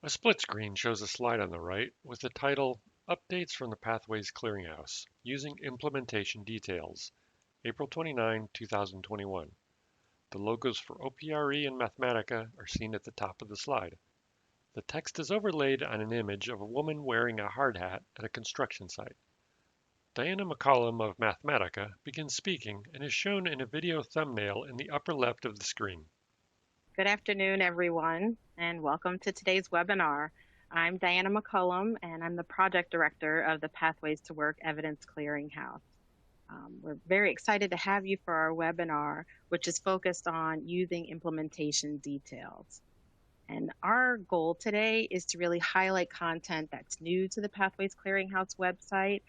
A split screen shows a slide on the right with the title Updates from the Pathways Clearinghouse Using Implementation Details, April 29, 2021. The logos for OPRE and Mathematica are seen at the top of the slide. The text is overlaid on an image of a woman wearing a hard hat at a construction site. Diana McCollum of Mathematica begins speaking and is shown in a video thumbnail in the upper left of the screen. Good afternoon, everyone, and welcome to today's webinar. I'm Diana McCollum, and I'm the project director of the Pathways to Work Evidence Clearinghouse. We're very excited to have you for our webinar, which is focused on using implementation details. And our goal today is to really highlight content that's new to the Pathways Clearinghouse website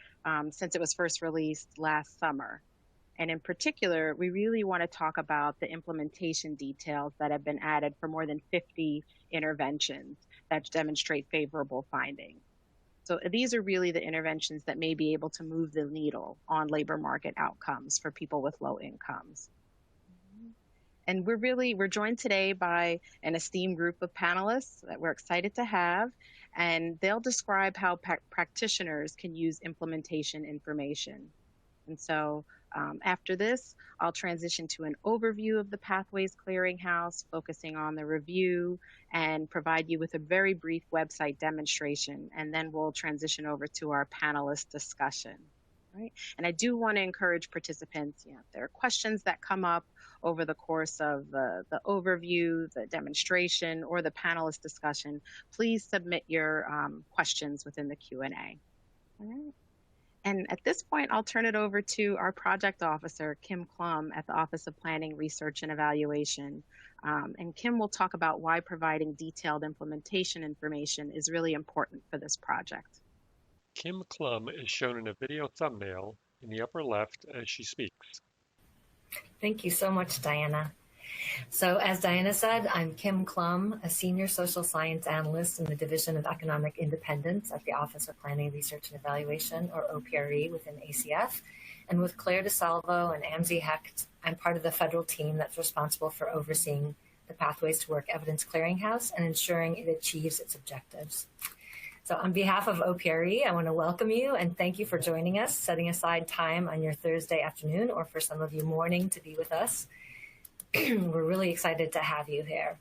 since it was first released last summer. And in particular, we really want to talk about the implementation details that have been added for more than 50 interventions that demonstrate favorable findings. So these are really the interventions that may be able to move the needle on labor market outcomes for people with low incomes. And we're joined today by an esteemed group of panelists that we're excited to have, and they'll describe how practitioners can use implementation information. And so after this, I'll transition to an overview of the Pathways Clearinghouse, focusing on the review, and provide you with a very brief website demonstration, and then we'll transition over to our panelist discussion. Right? And I do want to encourage participants, if there are questions that come up over the course of the overview, the demonstration, or the panelist discussion, please submit your questions within the Q&A. All right. And at this point, I'll turn it over to our project officer, Kim Klum, at the Office of Planning, Research, and Evaluation. And Kim will talk about why providing detailed implementation information is really important for this project. Kim Klum is shown in a video thumbnail in the upper left as she speaks. Thank you so much, Diana. So as Diana said, I'm Kim Klum, a senior social science analyst in the Division of Economic Independence at the Office of Planning, Research, and Evaluation, or OPRE, within ACF. And with Claire DeSalvo and Amzi Hecht, I'm part of the federal team that's responsible for overseeing the Pathways to Work Evidence Clearinghouse and ensuring it achieves its objectives. So on behalf of OPRE, I want to welcome you and thank you for joining us, setting aside time on your Thursday afternoon, or for some of you morning, to be with us. We're really excited to have you here.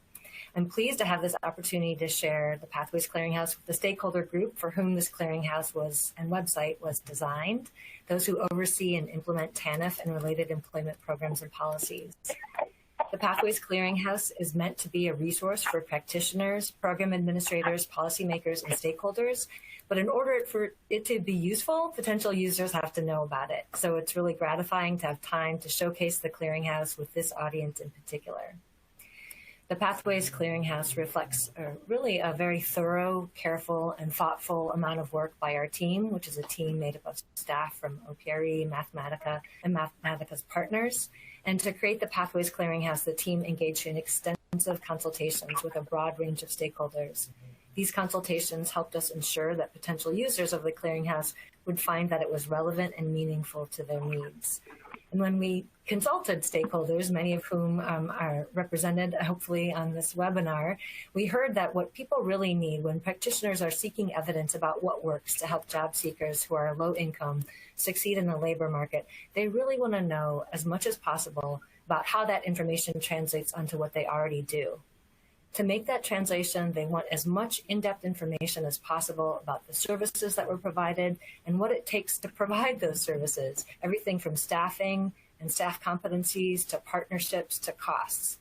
I'm pleased to have this opportunity to share the Pathways Clearinghouse with the stakeholder group for whom this clearinghouse and website was designed, those who oversee and implement TANF and related employment programs and policies. The Pathways Clearinghouse is meant to be a resource for practitioners, program administrators, policymakers, and stakeholders. But in order for it to be useful, potential users have to know about it. So it's really gratifying to have time to showcase the Clearinghouse with this audience in particular. The Pathways Clearinghouse reflects really a very thorough, careful, and thoughtful amount of work by our team, which is a team made up of staff from OPRE, Mathematica, and Mathematica's partners. And to create the Pathways Clearinghouse, the team engaged in extensive consultations with a broad range of stakeholders. These consultations helped us ensure that potential users of the Clearinghouse would find that it was relevant and meaningful to their needs. And when we consulted stakeholders, many of whom are represented hopefully on this webinar, we heard that what people really need when practitioners are seeking evidence about what works to help job seekers who are low income succeed in the labor market, they really want to know as much as possible about how that information translates onto what they already do. To make that translation, they want as much in-depth information as possible about the services that were provided and what it takes to provide those services, everything from staffing and staff competencies to partnerships to costs.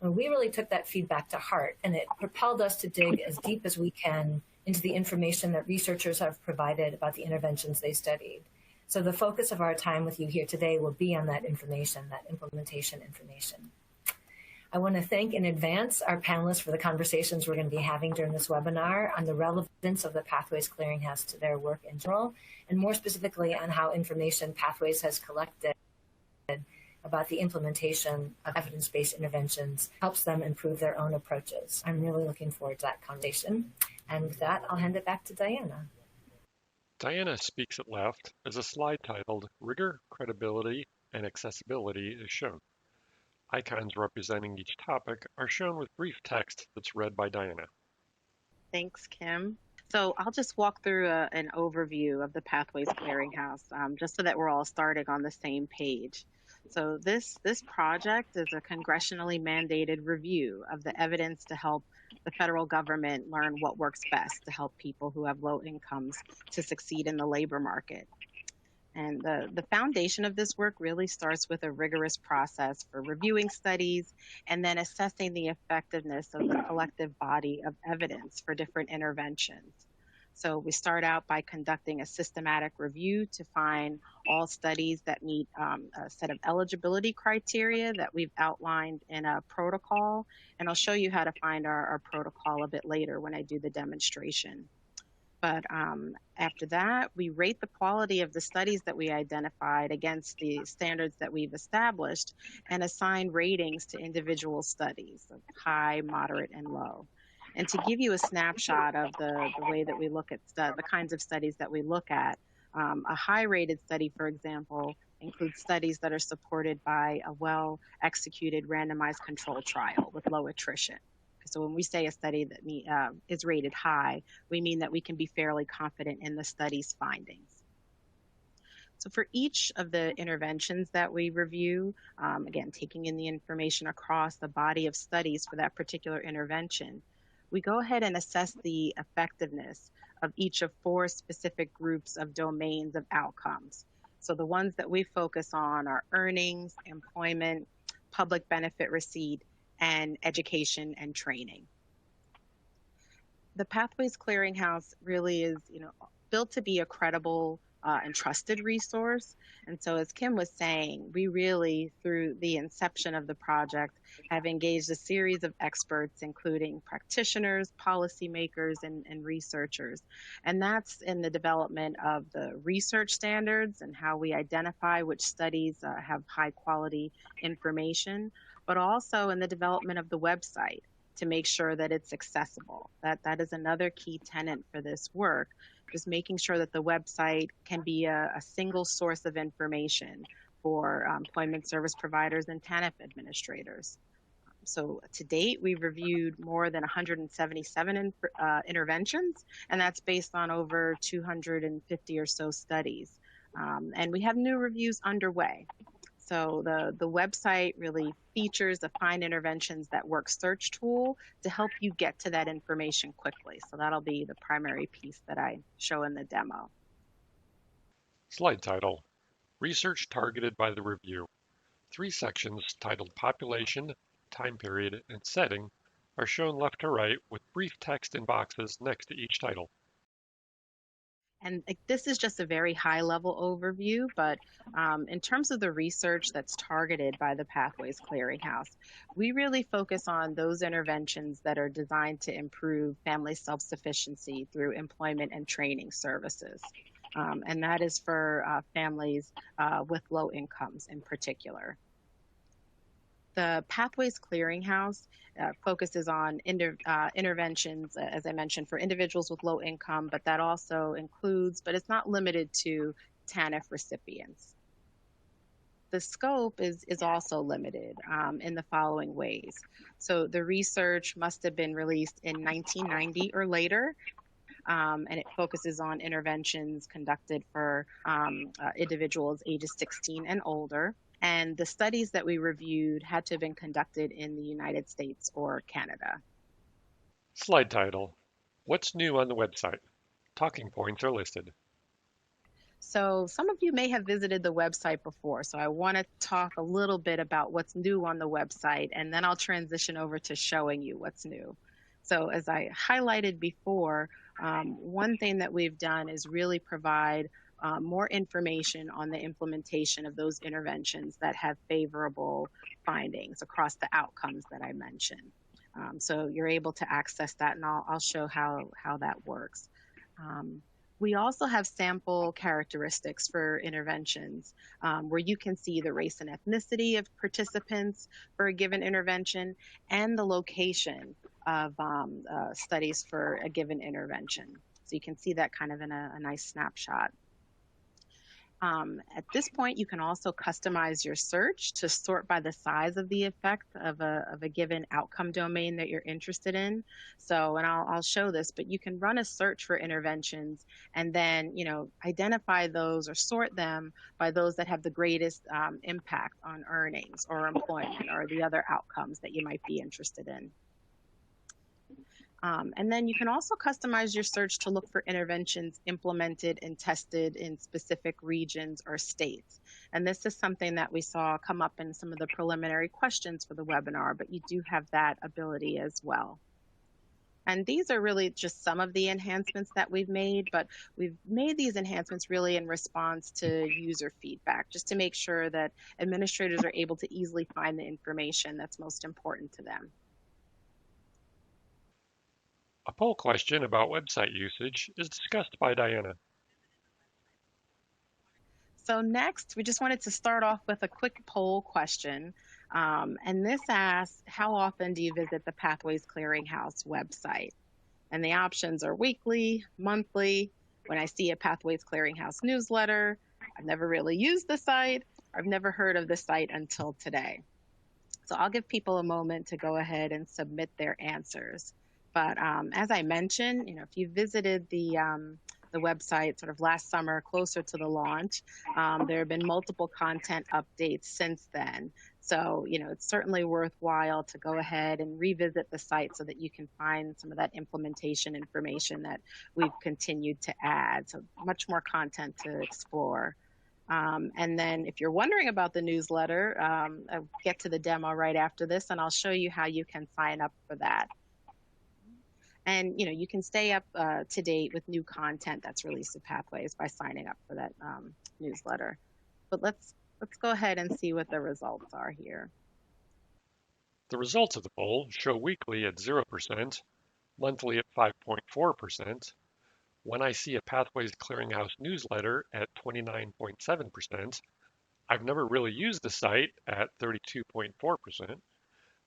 And we really took that feedback to heart, and it propelled us to dig as deep as we can into the information that researchers have provided about the interventions they studied. So the focus of our time with you here today will be on that information, that implementation information. I want to thank in advance our panelists for the conversations we're going to be having during this webinar on the relevance of the Pathways Clearinghouse to their work in general, and more specifically on how information Pathways has collected about the implementation of evidence-based interventions helps them improve their own approaches. I'm really looking forward to that conversation. And with that, I'll hand it back to Diana. Diana speaks at left as a slide titled Rigor, Credibility, and Accessibility is shown. Icons representing each topic are shown with brief text that's read by Diana. Thanks, Kim. So I'll just walk through an overview of the Pathways Clearinghouse, just so that we're all starting on the same page. So this project is a congressionally mandated review of the evidence to help the federal government learn what works best to help people who have low incomes to succeed in the labor market. And the foundation of this work really starts with a rigorous process for reviewing studies and then assessing the effectiveness of the collective body of evidence for different interventions. So we start out by conducting a systematic review to find all studies that meet a set of eligibility criteria that we've outlined in a protocol. And I'll show you how to find our protocol a bit later when I do the demonstration. But after that, we rate the quality of the studies that we identified against the standards that we've established and assign ratings to individual studies of high, moderate, and low. And to give you a snapshot of the way that we look at the kinds of studies that we look at, a high-rated study, for example, includes studies that are supported by a well-executed randomized control trial with low attrition. So when we say a study that is rated high, we mean that we can be fairly confident in the study's findings. So for each of the interventions that we review, again, taking in the information across the body of studies for that particular intervention, we go ahead and assess the effectiveness of each of 4 specific groups of domains of outcomes. So the ones that we focus on are earnings, employment, public benefit receipt, and education and training. The Pathways Clearinghouse really is, built to be a credible and trusted resource. And so as Kim was saying, we really, through the inception of the project, have engaged a series of experts, including practitioners, policymakers, and researchers. And that's in the development of the research standards and how we identify which studies have high quality information, but also in the development of the website to make sure that it's accessible. That is another key tenet for this work, just making sure that the website can be a single source of information for employment service providers and TANF administrators. So to date, we've reviewed more than 177 interventions, and that's based on over 250 or so studies. And we have new reviews underway. So the website really features the Find Interventions That Work search tool to help you get to that information quickly. So that'll be the primary piece that I show in the demo. Slide title, Research Targeted by the Review. 3 sections titled Population, Time Period, and Setting are shown left to right with brief text in boxes next to each title. And this is just a very high-level overview, but in terms of the research that's targeted by the Pathways Clearinghouse, we really focus on those interventions that are designed to improve family self-sufficiency through employment and training services. And that is for families with low incomes in particular. The Pathways Clearinghouse focuses on interventions, as I mentioned, for individuals with low income, but that also includes, but it's not limited to, TANF recipients. The scope is also limited in the following ways. So the research must have been released in 1990 or later, and it focuses on interventions conducted for individuals ages 16 and older. And the studies that we reviewed had to have been conducted in the United States or Canada. Slide title, What's new on the website? Talking points are listed. So some of you may have visited the website before, so I want to talk a little bit about what's new on the website, and then I'll transition over to showing you what's new. So as I highlighted before, one thing that we've done is really provide more information on the implementation of those interventions that have favorable findings across the outcomes that I mentioned. So you're able to access that, and I'll show how that works. We also have sample characteristics for interventions where you can see the race and ethnicity of participants for a given intervention and the location of studies for a given intervention. So you can see that kind of in a nice snapshot. At this point, you can also customize your search to sort by the size of the effect of a given outcome domain that you're interested in. So, and I'll show this, but you can run a search for interventions and then, identify those or sort them by those that have the greatest impact on earnings or employment or the other outcomes that you might be interested in. And then you can also customize your search to look for interventions implemented and tested in specific regions or states. And this is something that we saw come up in some of the preliminary questions for the webinar, but you do have that ability as well. And these are really just some of the enhancements that we've made, but we've made these enhancements really in response to user feedback, just to make sure that administrators are able to easily find the information that's most important to them. A poll question about website usage is discussed by Diana. So next, we just wanted to start off with a quick poll question. And this asks, how often do you visit the Pathways Clearinghouse website? And the options are weekly, monthly, when I see a Pathways Clearinghouse newsletter, I've never really used the site, I've never heard of the site until today. So I'll give people a moment to go ahead and submit their answers. But as I mentioned, if you visited the website sort of last summer, closer to the launch, there have been multiple content updates since then. So, it's certainly worthwhile to go ahead and revisit the site so that you can find some of that implementation information that we've continued to add. So much more content to explore. And then if you're wondering about the newsletter, I'll get to the demo right after this, and I'll show you how you can sign up for that. And you can stay up to date with new content that's released at Pathways by signing up for that newsletter. But let's go ahead and see what the results are here. The results of the poll show weekly at 0%, monthly at 5.4%. When I see a Pathways Clearinghouse newsletter at 29.7%, I've never really used the site at 32.4%,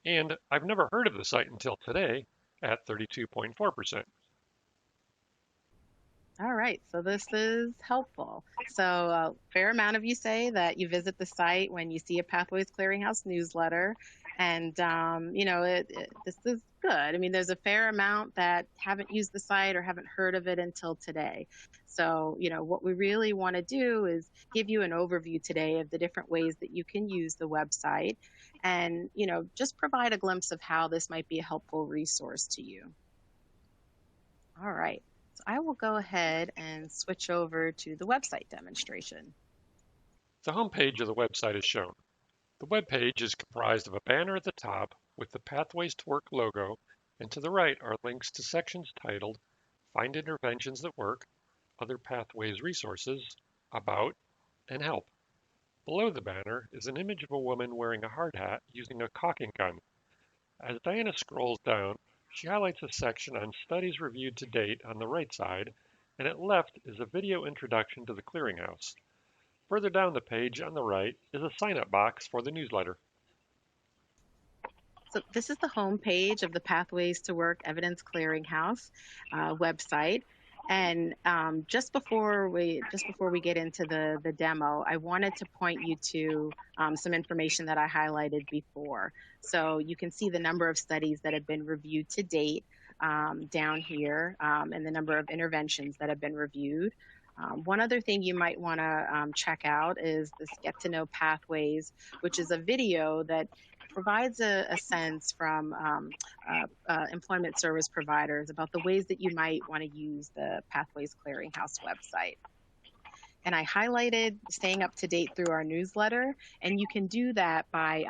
and I've never heard of the site until today at 32.4%. All right, so this is helpful. So a fair amount of you say that you visit the site when you see a Pathways Clearinghouse newsletter, and this is good. I mean, there's a fair amount that haven't used the site or haven't heard of it until today. So, what we really want to do is give you an overview today of the different ways that you can use the website and, just provide a glimpse of how this might be a helpful resource to you. All right. So I will go ahead and switch over to the website demonstration. The home page of the website is shown. The web page is comprised of a banner at the top with the Pathways to Work logo, and to the right are links to sections titled Find Interventions That Work, Other Pathways Resources, About, and Help. Below the banner is an image of a woman wearing a hard hat using a caulking gun. As Diana scrolls down, she highlights a section on studies reviewed to date on the right side, and at left is a video introduction to the clearinghouse. Further down the page on the right is a sign-up box for the newsletter. So this is the home page of the Pathways to Work Evidence Clearinghouse website. And just before we get into the demo, I wanted to point you to some information that I highlighted before. So you can see the number of studies that have been reviewed to date down here, and the number of interventions that have been reviewed. One other thing you might want to check out is this Get to Know Pathways, which is a video that provides a sense from employment service providers about the ways that you might want to use the Pathways Clearinghouse website. And I highlighted staying up to date through our newsletter, and you can do that by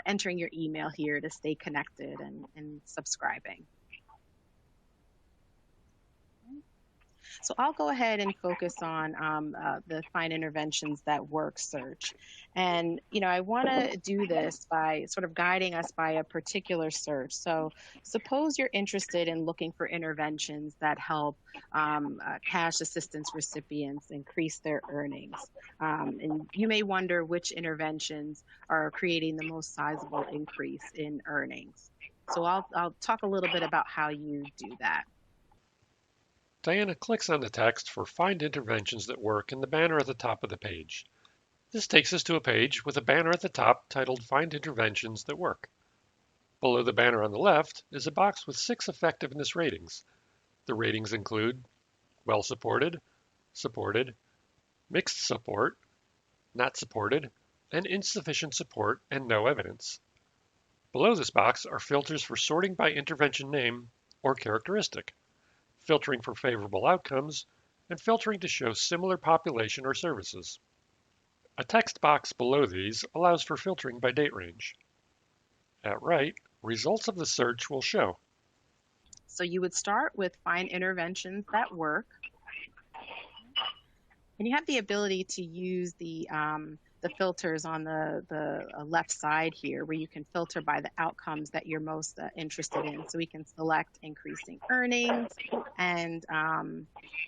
entering your email here to stay connected and subscribing. So I'll go ahead and focus on the Find Interventions That Work search. And, I want to do this by sort of guiding us by a particular search. So suppose you're interested in looking for interventions that help cash assistance recipients increase their earnings. And you may wonder which interventions are creating the most sizable increase in earnings. So I'll talk a little bit about how you do that. Diana clicks on the text for Find Interventions That Work in the banner at the top of the page. This takes us to a page with a banner at the top titled Find Interventions That Work. Below the banner on the left is a box with 6 effectiveness ratings. The ratings include well supported, supported, mixed support, not supported, and insufficient support and no evidence. Below this box are filters for sorting by intervention name or characteristic, filtering for favorable outcomes, and filtering to show similar population or services. A text box below these allows for filtering by date range. At right, results of the search will show. So you would start with Find Interventions That Work. And you have the ability to use the filters on the left side here, where you can filter by the outcomes that you're most interested in. So we can select increasing earnings, and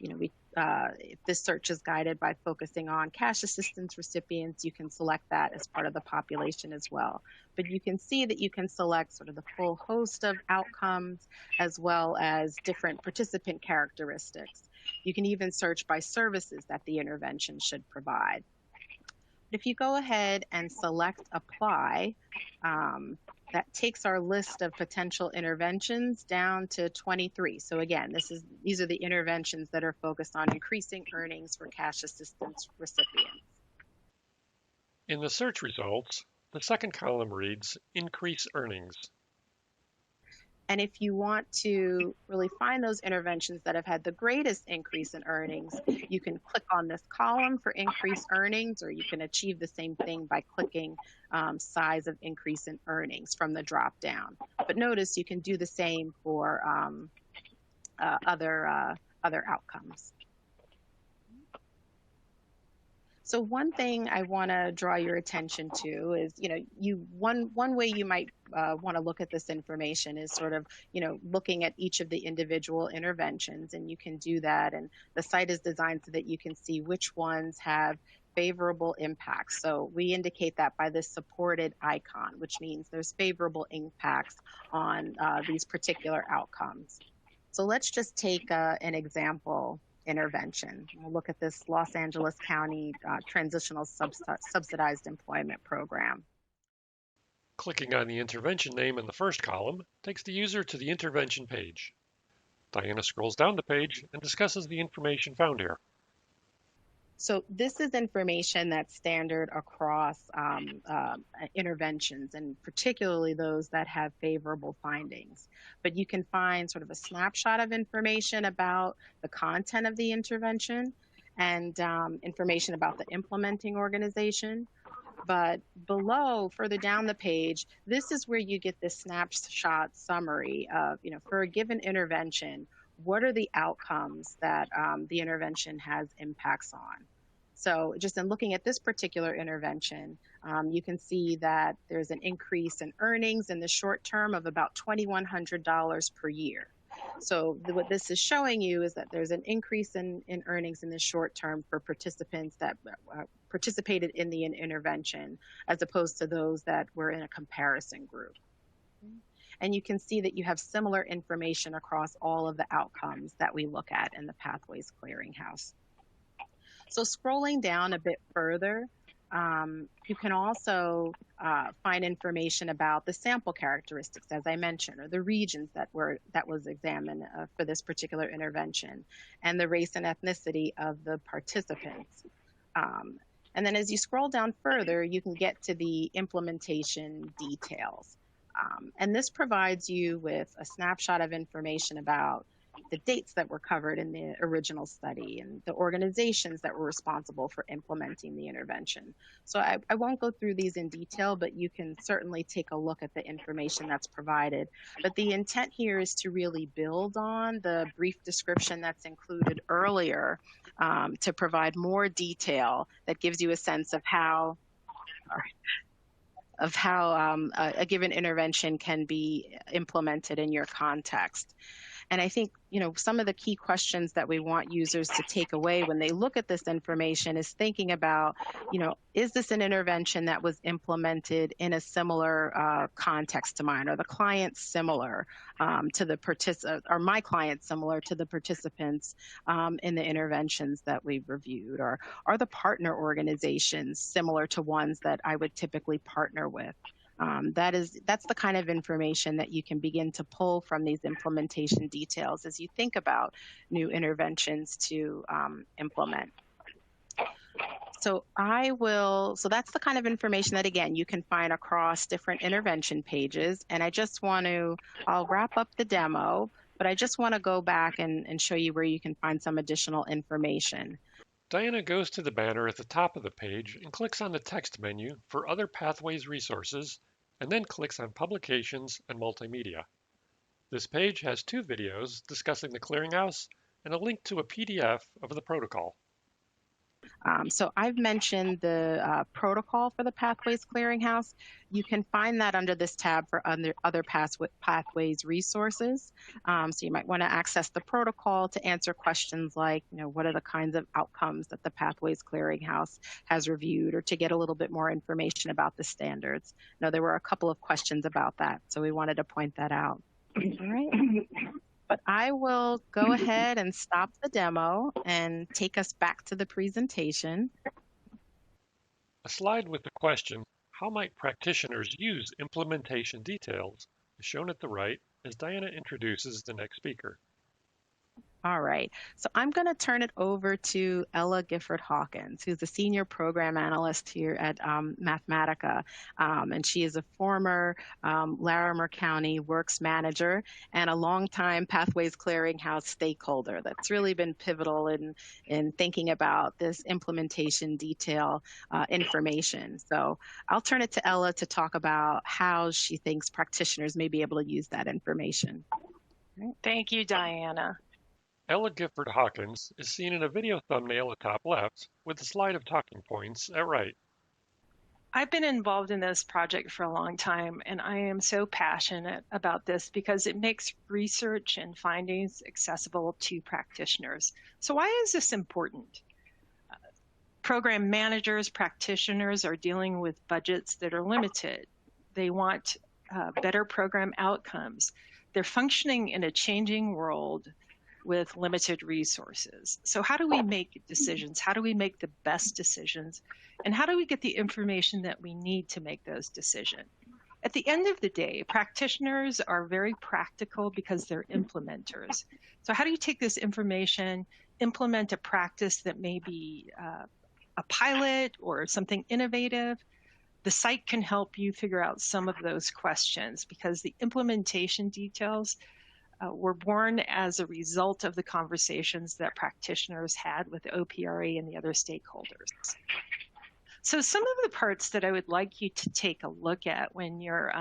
if this search is guided by focusing on cash assistance recipients, you can select that as part of the population as well. But you can see that you can select sort of the full host of outcomes as well as different participant characteristics. You can even search by services that the intervention should provide. If you go ahead and select Apply, that takes our list of potential interventions down to 23. So again, these are the interventions that are focused on increasing earnings for cash assistance recipients. In the search results, the second column reads Increase Earnings. And if you want to really find those interventions that have had the greatest increase in earnings, you can click on this column for increased earnings, or you can achieve the same thing by clicking size of increase in earnings from the drop down. But notice you can do the same for other outcomes. So one thing I want to draw your attention to is, one way you might want to look at this information is sort of, looking at each of the individual interventions, and you can do that. And the site is designed so that you can see which ones have favorable impacts. So we indicate that by this supported icon, which means there's favorable impacts on these particular outcomes. So let's just take an example intervention. We'll look at this Los Angeles County Transitional Subsidized Employment Program. Clicking on the intervention name in the first column takes the user to the intervention page. Diana scrolls down the page and discusses the information found here. So this is information that's standard across interventions, and particularly those that have favorable findings. But you can find sort of a snapshot of information about the content of the intervention and information about the implementing organization. But below, further down the page, this is where you get the snapshot summary of, for a given intervention, what are the outcomes that the intervention has impacts on. So just in looking at this particular intervention, you can see that there's an increase in earnings in the short term of about $2,100 per year. So what this is showing you is that there's an increase in earnings in the short term for participants that participated in the intervention, as opposed to those that were in a comparison group. And you can see that you have similar information across all of the outcomes that we look at in the Pathways Clearinghouse. So scrolling down a bit further, you can also find information about the sample characteristics, as I mentioned, or the regions that was examined for this particular intervention, and the race and ethnicity of the participants. And then as you scroll down further, you can get to the implementation details. And this provides you with a snapshot of information about the dates that were covered in the original study and the organizations that were responsible for implementing the intervention. So I won't go through these in detail, but you can certainly take a look at the information that's provided. But the intent here is to really build on the brief description that's included earlier to provide more detail that gives you a sense of how a given intervention can be implemented in your context. And I think, some of the key questions that we want users to take away when they look at this information is thinking about, is this an intervention that was implemented in a similar context to mine? Are the clients similar to the participant, or my clients similar to the participants in the interventions that we've reviewed? Or are the partner organizations similar to ones that I would typically partner with? That's the kind of information that you can begin to pull from these implementation details as you think about new interventions to implement. So that's the kind of information that, again, you can find across different intervention pages. And I'll wrap up the demo, but I just want to go back and show you where you can find some additional information. Diana goes to the banner at the top of the page and clicks on the text menu for other Pathways resources, and then clicks on Publications and Multimedia. This page has 2 videos discussing the clearinghouse and a link to a PDF of the protocol. So I've mentioned the protocol for the Pathways Clearinghouse. You can find that under this tab for other Pathways resources. So you might want to access the protocol to answer questions like, what are the kinds of outcomes that the Pathways Clearinghouse has reviewed, or to get a little bit more information about the standards. There were a couple of questions about that, so we wanted to point that out. All right. But I will go ahead and stop the demo and take us back to the presentation. A slide with the question, how might practitioners use implementation details, is shown at the right as Diana introduces the next speaker. All right, so I'm going to turn it over to Ella Gifford-Hawkins, who's a senior program analyst here at Mathematica, and she is a former Larimer County Works manager and a longtime Pathways Clearinghouse stakeholder that's really been pivotal in thinking about this implementation detail information. So I'll turn it to Ella to talk about how she thinks practitioners may be able to use that information. Right. Thank you, Diana. Ella Gifford-Hawkins is seen in a video thumbnail at top left with a slide of talking points at right. I've been involved in this project for a long time, and I am so passionate about this because it makes research and findings accessible to practitioners. So why is this important? Program managers, practitioners are dealing with budgets that are limited. They want better program outcomes. They're functioning in a changing world with limited resources. So how do we make decisions? How do we make the best decisions? And how do we get the information that we need to make those decisions? At the end of the day, practitioners are very practical because they're implementers. So how do you take this information, implement a practice that may be a pilot or something innovative? The site can help you figure out some of those questions because the implementation details were born as a result of the conversations that practitioners had with OPRE and the other stakeholders. So some of the parts that I would like you to take a look at when you're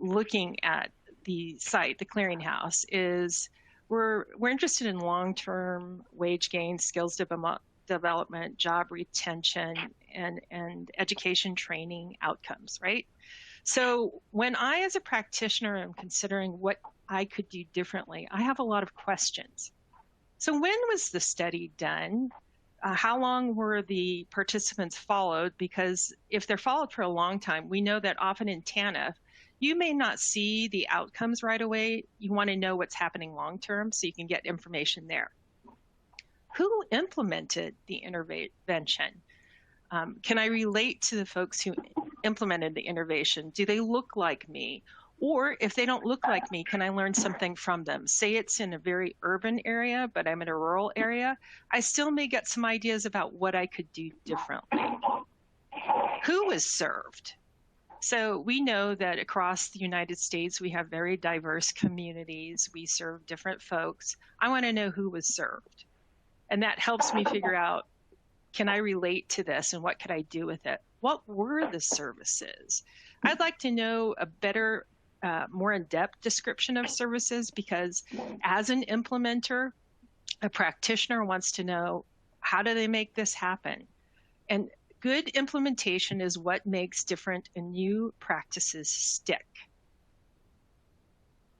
looking at the site, the clearinghouse, is we're interested in long-term wage gain, skills development, job retention, and education training outcomes, right? So when I, as a practitioner, am considering what I could do differently, I have a lot of questions. So when was the study done? How long were the participants followed? Because if they're followed for a long time, we know that often in TANF, you may not see the outcomes right away. You want to know what's happening long-term so you can get information there. Who implemented the intervention? Can I relate to the folks who implemented the intervention? Do they look like me? Or if they don't look like me, can I learn something from them? Say it's in a very urban area, but I'm in a rural area, I still may get some ideas about what I could do differently. Who was served? So we know that across the United States, we have very diverse communities. We serve different folks. I want to know who was served. And that helps me figure out, can I relate to this and what could I do with it? What were the services? I'd like to know a better, more in-depth description of services because as an implementer, a practitioner wants to know, how do they make this happen? And good implementation is what makes different and new practices stick.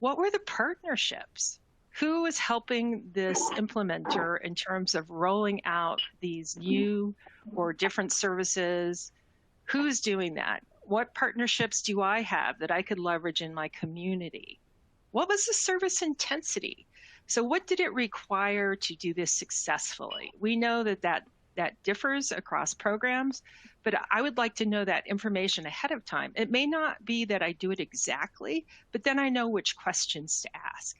what were the partnerships? Who was helping this implementer in terms of rolling out these new or different services? Who's doing that? What partnerships do I have that I could leverage in my community? What was the service intensity? So what did it require to do this successfully? We know that differs across programs, but I would like to know that information ahead of time. It may not be that I do it exactly, but then I know which questions to ask.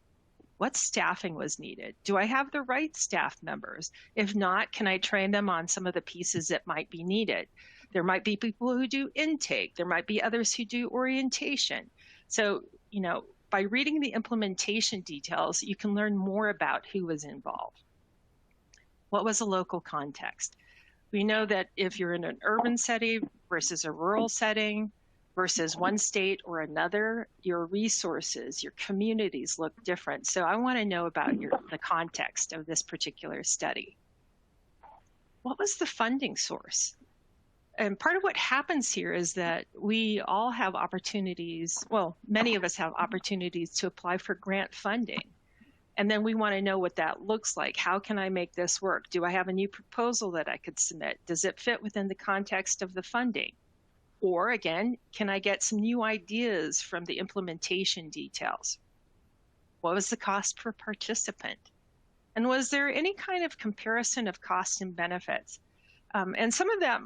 What staffing was needed? Do I have the right staff members? If not, can I train them on some of the pieces that might be needed? There might be people who do intake. There might be others who do orientation. So, by reading the implementation details, you can learn more about who was involved. What was the local context? We know that if you're in an urban setting versus a rural setting versus one state or another, your resources, your communities look different. So I want to know about the context of this particular study. What was the funding source? And part of what happens here is that we all have opportunities, well, many of us have opportunities to apply for grant funding. And then we want to know what that looks like. How can I make this work? Do I have a new proposal that I could submit? Does it fit within the context of the funding? Or again, can I get some new ideas from the implementation details? What was the cost per participant? And was there any kind of comparison of costs and benefits? And some of that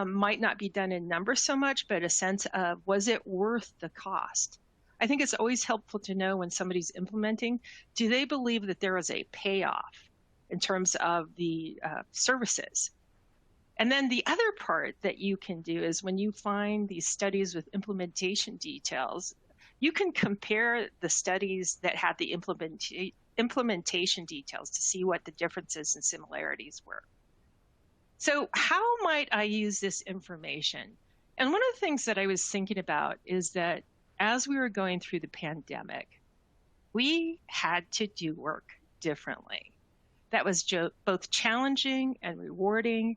might not be done in numbers so much, but a sense of, was it worth the cost? I think it's always helpful to know when somebody's implementing, do they believe that there is a payoff in terms of the services? And then the other part that you can do is when you find these studies with implementation details, you can compare the studies that had the implementation details to see what the differences and similarities were. So how might I use this information? And one of the things that I was thinking about is that as we were going through the pandemic, we had to do work differently. That was both challenging and rewarding.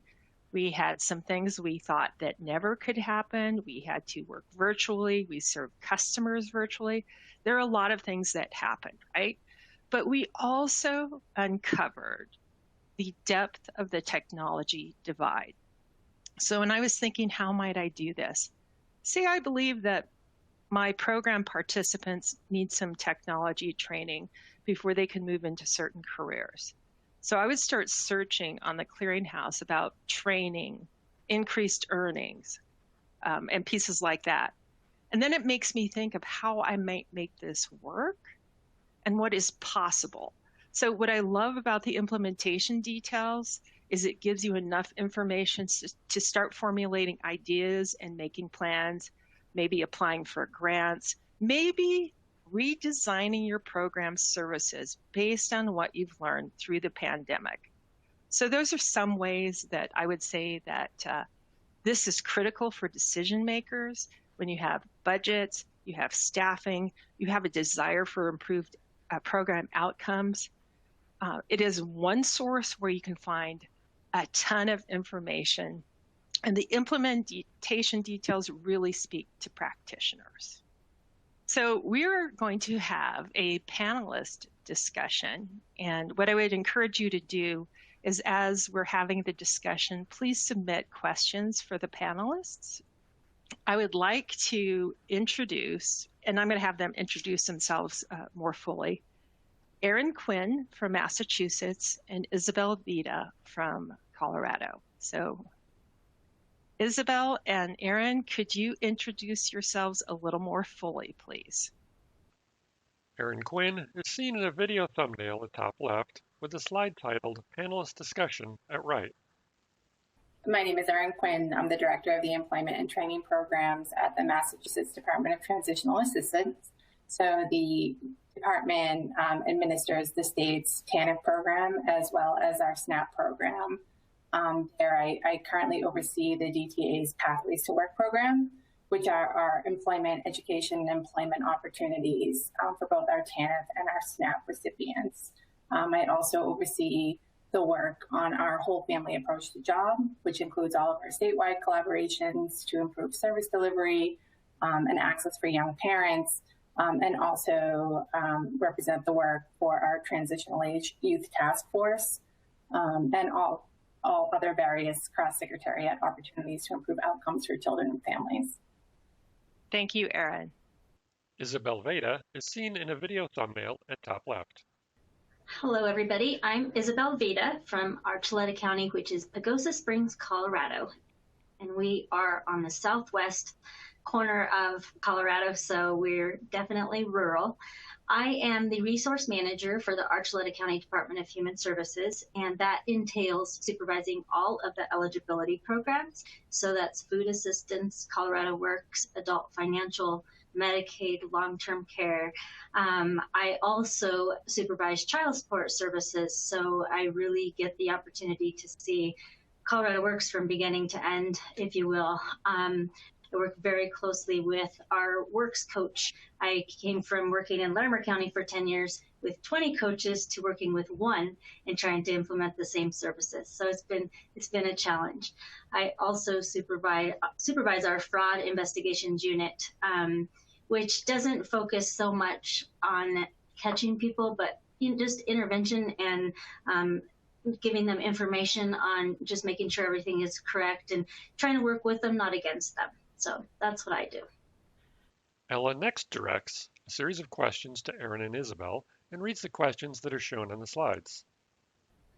We had some things we thought that never could happen. We had to work virtually. We served customers virtually. There are a lot of things that happened, right? But we also uncovered the depth of the technology divide. So when I was thinking, how might I do this? Say I believe that my program participants need some technology training before they can move into certain careers. So I would start searching on the clearinghouse about training, increased earnings, and pieces like that. And then it makes me think of how I might make this work and what is possible. So what I love about the implementation details is it gives you enough information to start formulating ideas and making plans, maybe applying for grants, maybe redesigning your program services based on what you've learned through the pandemic. So those are some ways that I would say that this is critical for decision makers when you have budgets, you have staffing, you have a desire for improved program outcomes. It is one source where you can find a ton of information, and the implementation details really speak to practitioners. So we're going to have a panelist discussion, and what I would encourage you to do is, as we're having the discussion, please submit questions for the panelists. I would like to introduce, and I'm going to have them introduce themselves more fully, Erin Quinn from Massachusetts and Isabelveda from Colorado. So Isabel and Erin, could you introduce yourselves a little more fully, please? Erin Quinn is seen in a video thumbnail at top left with a slide titled Panelist Discussion at right. My name is Erin Quinn. I'm the Director of the Employment and Training Programs at the Massachusetts Department of Transitional Assistance. So the department administers the state's TANF program as well as our SNAP program. There I currently oversee the DTA's Pathways to Work program, which are our employment, education, and employment opportunities for both our TANF and our SNAP recipients. I also oversee the work on our whole family approach to job, which includes all of our statewide collaborations to improve service delivery and access for young parents, and also represent the work for our Transitional Age Youth Task Force and all other various cross-secretariat opportunities to improve outcomes for children and families. Thank you, Erin. Isabelveda is seen in a video thumbnail at top left. Hello, everybody. I'm Isabelveda from Archuleta County, which is Pagosa Springs, Colorado. And we are on the southwest corner of Colorado, so we're definitely rural. I am the resource manager for the Archuleta County Department of Human Services, and that entails supervising all of the eligibility programs. So that's food assistance, Colorado Works, adult financial, Medicaid, long-term care. I also supervise child support services, so I really get the opportunity to see Colorado Works from beginning to end, if you will. I work very closely with our works coach. I came from working in Larimer County for 10 years with 20 coaches to working with one and trying to implement the same services. So it's been a challenge. I also supervise our fraud investigations unit, which doesn't focus so much on catching people, but just intervention and giving them information on just making sure everything is correct and trying to work with them, not against them. So that's what I do. Ella next directs a series of questions to Erin and Isabel and reads the questions that are shown on the slides.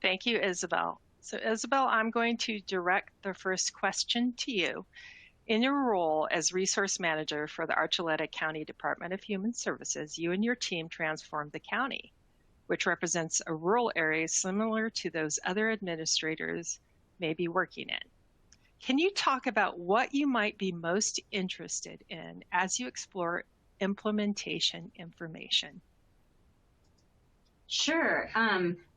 Thank you, Isabel. So Isabel, I'm going to direct the first question to you. In your role as resource manager for the Archuleta County Department of Human Services, you and your team transformed the county, which represents a rural area similar to those other administrators may be working in. Can you talk about what you might be most interested in as you explore implementation information? Sure.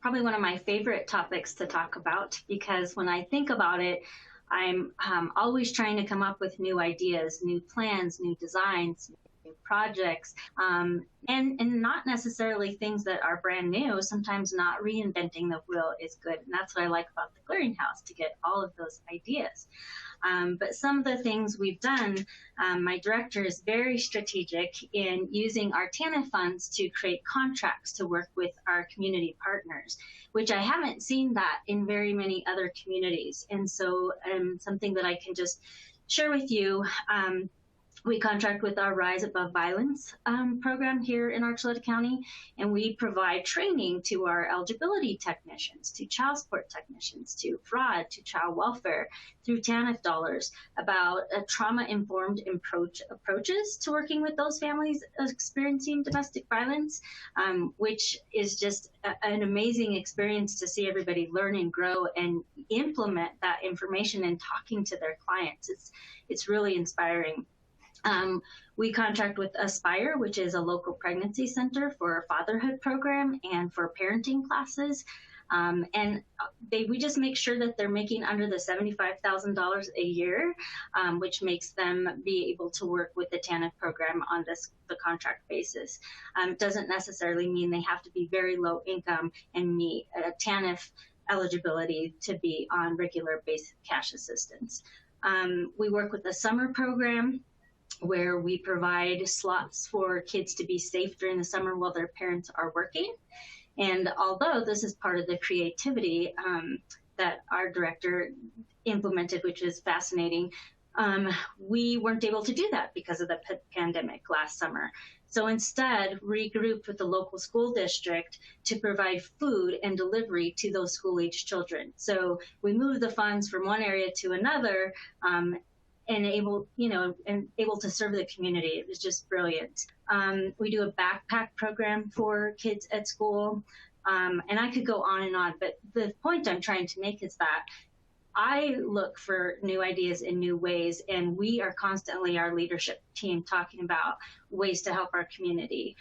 Probably one of my favorite topics to talk about, because when I think about it, I'm always trying to come up with new ideas, new plans, new designs, new projects, and not necessarily things that are brand new. Sometimes not reinventing the wheel is good. And that's what I like about the clearinghouse, to get all of those ideas. But some of the things we've done, my director is very strategic in using our TANF funds to create contracts to work with our community partners, which I haven't seen that in very many other communities. And so something that I can just share with you, we contract with our Rise Above Violence program here in Archuleta County, and we provide training to our eligibility technicians, to child support technicians, to fraud, to child welfare through TANF dollars about trauma-informed approaches to working with those families experiencing domestic violence, which is just an amazing experience to see everybody learn and grow and implement that information and talking to their clients. It's really inspiring. We contract with Aspire, which is a local pregnancy center for a fatherhood program and for parenting classes. And we just make sure that they're making under the $75,000 a year, which makes them be able to work with the TANF program on the contract basis. Doesn't necessarily mean they have to be very low income and meet TANF eligibility to be on regular basic cash assistance. We work with the summer program, where we provide slots for kids to be safe during the summer while their parents are working. And although this is part of the creativity that our director implemented, which is fascinating, we weren't able to do that because of the pandemic last summer. So instead, regrouped with the local school district to provide food and delivery to those school-age children. So we moved the funds from one area to another, and able to serve the community. It was just brilliant. We do a backpack program for kids at school, and I could go on and on, but the point I'm trying to make is that I look for new ideas in new ways, and we are constantly, our leadership team, talking about ways to help our community.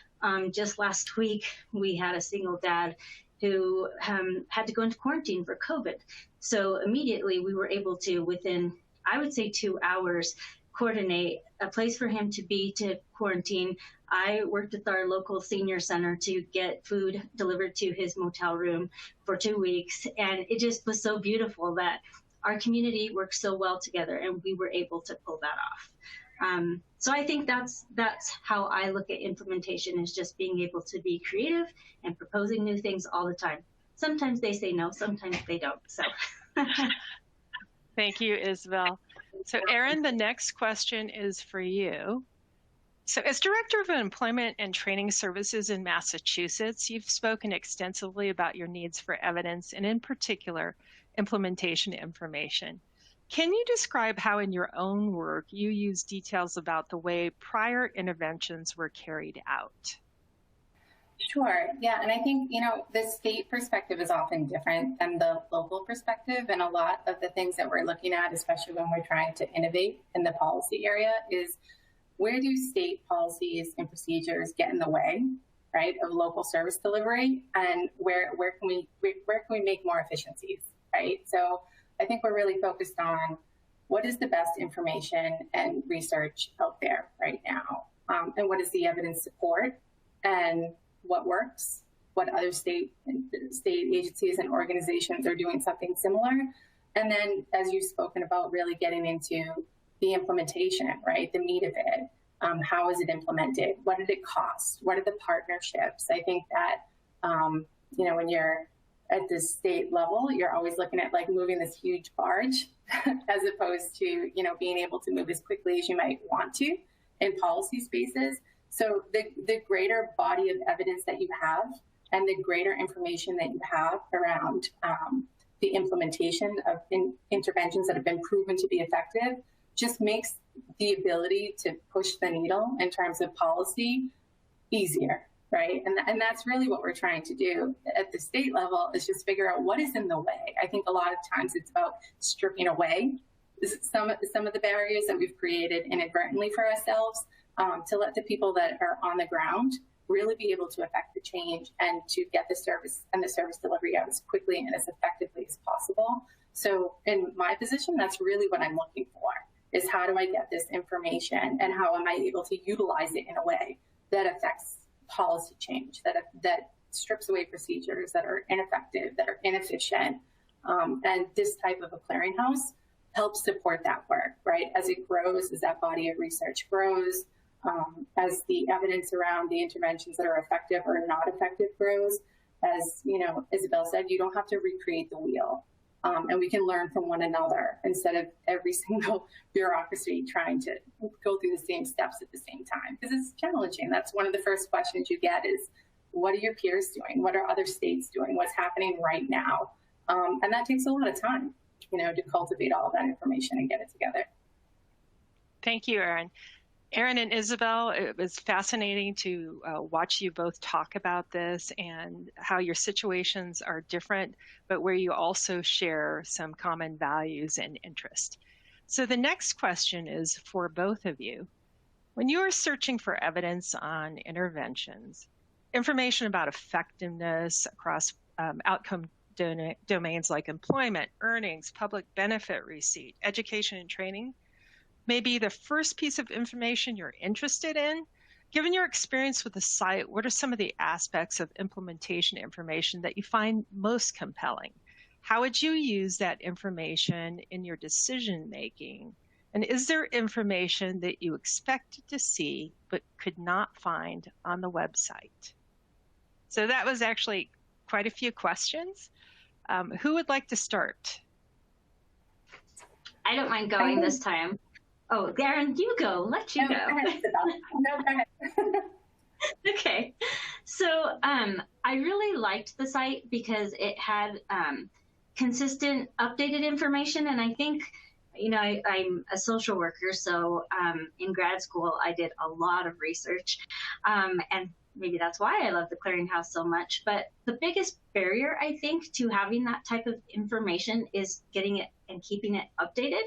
Just last week, we had a single dad who had to go into quarantine for COVID. So immediately we were able to, within, I would say, 2 hours, coordinate a place for him to be to quarantine. I worked with our local senior center to get food delivered to his motel room for 2 weeks. And it just was so beautiful that our community worked so well together, and we were able to pull that off. So I think that's how I look at implementation, is just being able to be creative and proposing new things all the time. Sometimes they say no, sometimes they don't. So thank you, Isabel. So Erin, the next question is for you. So as Director of Employment and Training Services in Massachusetts, you've spoken extensively about your needs for evidence and in particular, implementation information. Can you describe how in your own work you use details about the way prior interventions were carried out? Sure. Yeah. And I think, the state perspective is often different than the local perspective. And a lot of the things that we're looking at, especially when we're trying to innovate in the policy area, is where do state policies and procedures get in the way, right, of local service delivery, and where can we make more efficiencies, right? So I think we're really focused on what is the best information and research out there right now, and what is the evidence support, and what works, what other state agencies and organizations are doing something similar. And then, as you've spoken about, really getting into the implementation, right, the meat of it. How is it implemented? What did it cost? What are the partnerships? I think that, when you're at the state level, you're always looking at like moving this huge barge as opposed to, being able to move as quickly as you might want to in policy spaces. So the greater body of evidence that you have and the greater information that you have around the implementation of interventions that have been proven to be effective just makes the ability to push the needle in terms of policy easier, right? And that's really what we're trying to do at the state level, is just figure out what is in the way. I think a lot of times it's about stripping away some of the barriers that we've created inadvertently for ourselves, to let the people that are on the ground really be able to affect the change and to get the service and the service delivery out as quickly and as effectively as possible. So in my position, that's really what I'm looking for, is how do I get this information and how am I able to utilize it in a way that affects policy change, that strips away procedures that are ineffective, that are inefficient. And this type of a clearinghouse helps support that work, right? As it grows, as that body of research grows, as the evidence around the interventions that are effective or not effective grows, as Isabel said, you don't have to recreate the wheel. And we can learn from one another instead of every single bureaucracy trying to go through the same steps at the same time, because it's challenging. That's one of the first questions you get is, what are your peers doing? What are other states doing? What's happening right now? And that takes a lot of time, to cultivate all of that information and get it together. Thank you, Erin. Erin and Isabel, it was fascinating to watch you both talk about this and how your situations are different, but where you also share some common values and interest. So the next question is for both of you. When you are searching for evidence on interventions, information about effectiveness across outcome domains like employment, earnings, public benefit receipt, education and training, maybe the first piece of information you're interested in. Given your experience with the site, what are some of the aspects of implementation information that you find most compelling? How would you use that information in your decision making? And is there information that you expected to see but could not find on the website? So that was actually quite a few questions. Who would like to start? I don't mind going this time. Oh, Erin, you go. Let you go. Go ahead. Okay. So I really liked the site because it had consistent, updated information. And I think, I'm a social worker. So in grad school, I did a lot of research. And maybe that's why I love the clearinghouse so much. But the biggest barrier, I think, to having that type of information is getting it and keeping it updated.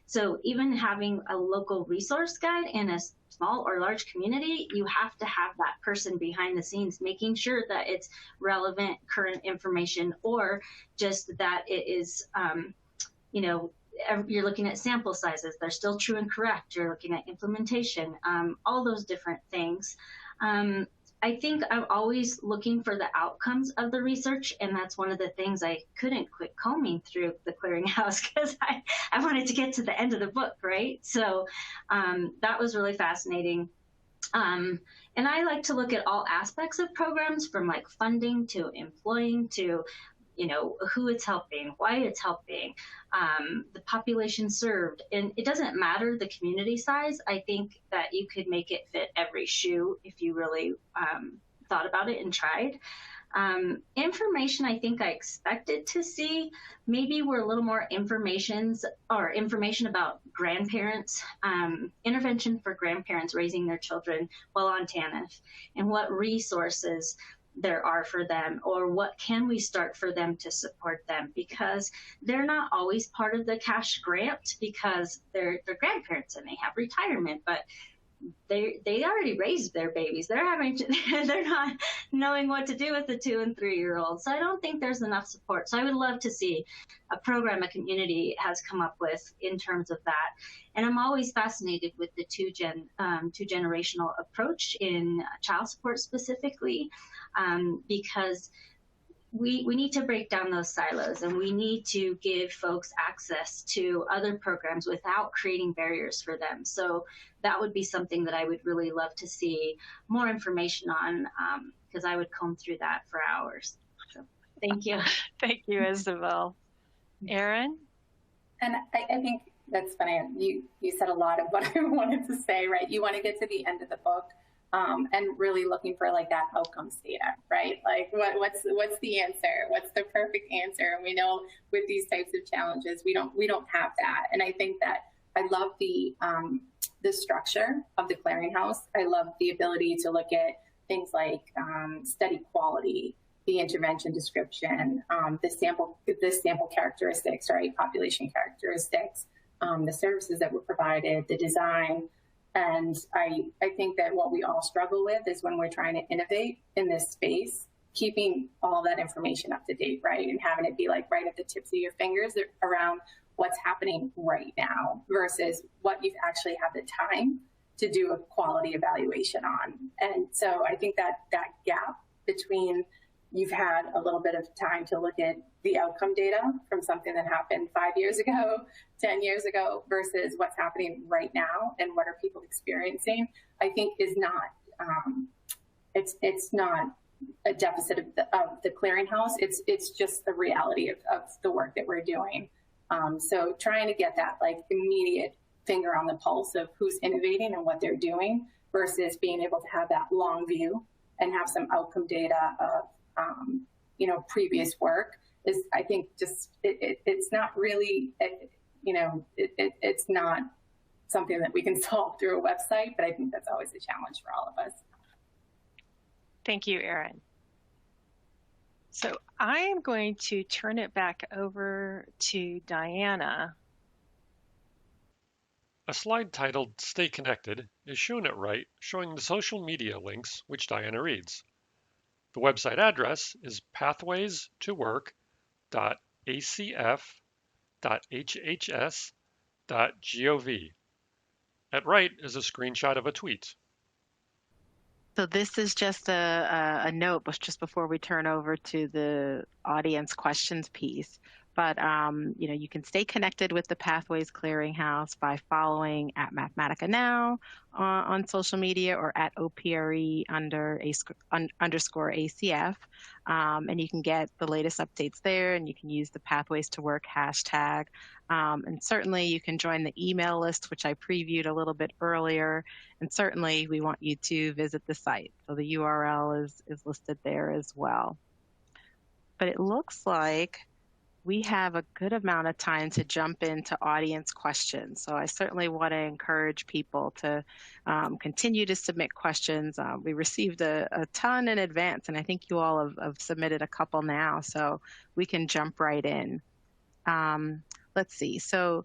So even having a local resource guide in a small or large community, you have to have that person behind the scenes making sure that it's relevant, current information, or just that it is, you're looking at sample sizes, they're still true and correct. You're looking at implementation, all those different things. I think I'm always looking for the outcomes of the research, and that's one of the things I couldn't quit combing through the clearinghouse because I wanted to get to the end of the book, right? So that was really fascinating. And I like to look at all aspects of programs, from like funding to employing to, you know, who it's helping, why it's helping, the population served. And it doesn't matter the community size. I think that you could make it fit every shoe if you really thought about it and tried. Information I think I expected to see maybe were a little more information about grandparents, intervention for grandparents raising their children while on TANF, and what resources there are for them, or what can we start for them to support them, because they're not always part of the cash grant because they're grandparents and they have retirement, but they already raised their babies. They're not knowing what to do with the 2 and 3 year olds. So I don't think there's enough support. So I would love to see a program a community has come up with in terms of that. And I'm always fascinated with the two generational approach in child support specifically, because we need to break down those silos, and we need to give folks access to other programs without creating barriers for them. So that would be something that I would really love to see more information on, because I would comb through that for hours. So thank you. Thank you, Isabel. Erin? And I think that's funny. You said a lot of what I wanted to say, right? You want to get to the end of the book. And really looking for like that outcomes data, right? Like what's the answer? What's the perfect answer? And we know with these types of challenges, we don't have that. And I think that I love the structure of the clearinghouse. I love the ability to look at things like study quality, the intervention description, the sample characteristics, right? Population characteristics, the services that were provided, the design. And I think that what we all struggle with is when we're trying to innovate in this space, keeping all that information up to date, right? And having it be like right at the tips of your fingers around what's happening right now versus what you've actually had the time to do a quality evaluation on. And so I think that gap between you've had a little bit of time to look at the outcome data from something that happened 5 years ago, 10 years ago, versus what's happening right now and what are people experiencing, I think is not, it's not a deficit of the clearinghouse. It's just the reality of the work that we're doing. So trying to get that like immediate finger on the pulse of who's innovating and what they're doing versus being able to have that long view and have some outcome data of previous work is, I think, just it's not really, it's not something that we can solve through a website, but I think that's always a challenge for all of us. Thank you, Erin. So I am going to turn it back over to Diana. A slide titled Stay Connected is shown at right, showing the social media links which Diana reads. The website address is pathwaystowork.acf.hhs.gov. At right is a screenshot of a tweet. So this is just a note, but just before we turn over to the audience questions piece. But you can stay connected with the Pathways Clearinghouse by following at Mathematica Now on social media, or at OPRE underscore ACF. And you can get the latest updates there, and you can use the Pathways to Work hashtag. And certainly you can join the email list, which I previewed a little bit earlier. And certainly we want you to visit the site. So the URL is listed there as well. But it looks like we have a good amount of time to jump into audience questions. So I certainly want to encourage people to continue to submit questions. We received a ton in advance, and I think you all have submitted a couple now, so we can jump right in. Let's see. So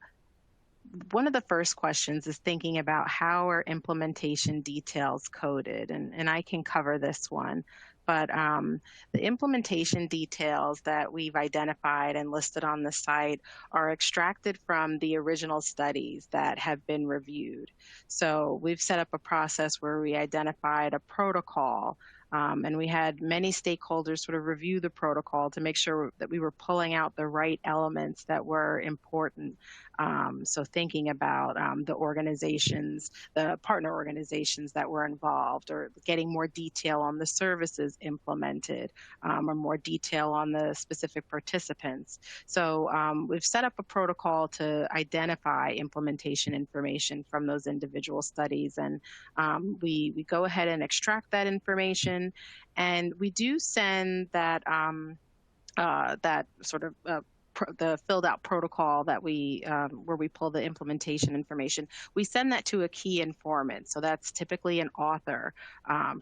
one of the first questions is thinking about how are implementation details coded, and I can cover this one. But the implementation details that we've identified and listed on the site are extracted from the original studies that have been reviewed. So we've set up a process where we identified a protocol And we had many stakeholders sort of review the protocol to make sure that we were pulling out the right elements that were important. So thinking about the organizations, the partner organizations that were involved, or getting more detail on the services implemented, or more detail on the specific participants. So we've set up a protocol to identify implementation information from those individual studies, and we go ahead and extract that information, and we do send that that sort of the filled out protocol that we where we pull the implementation information. We send that to a key informant. So that's typically an author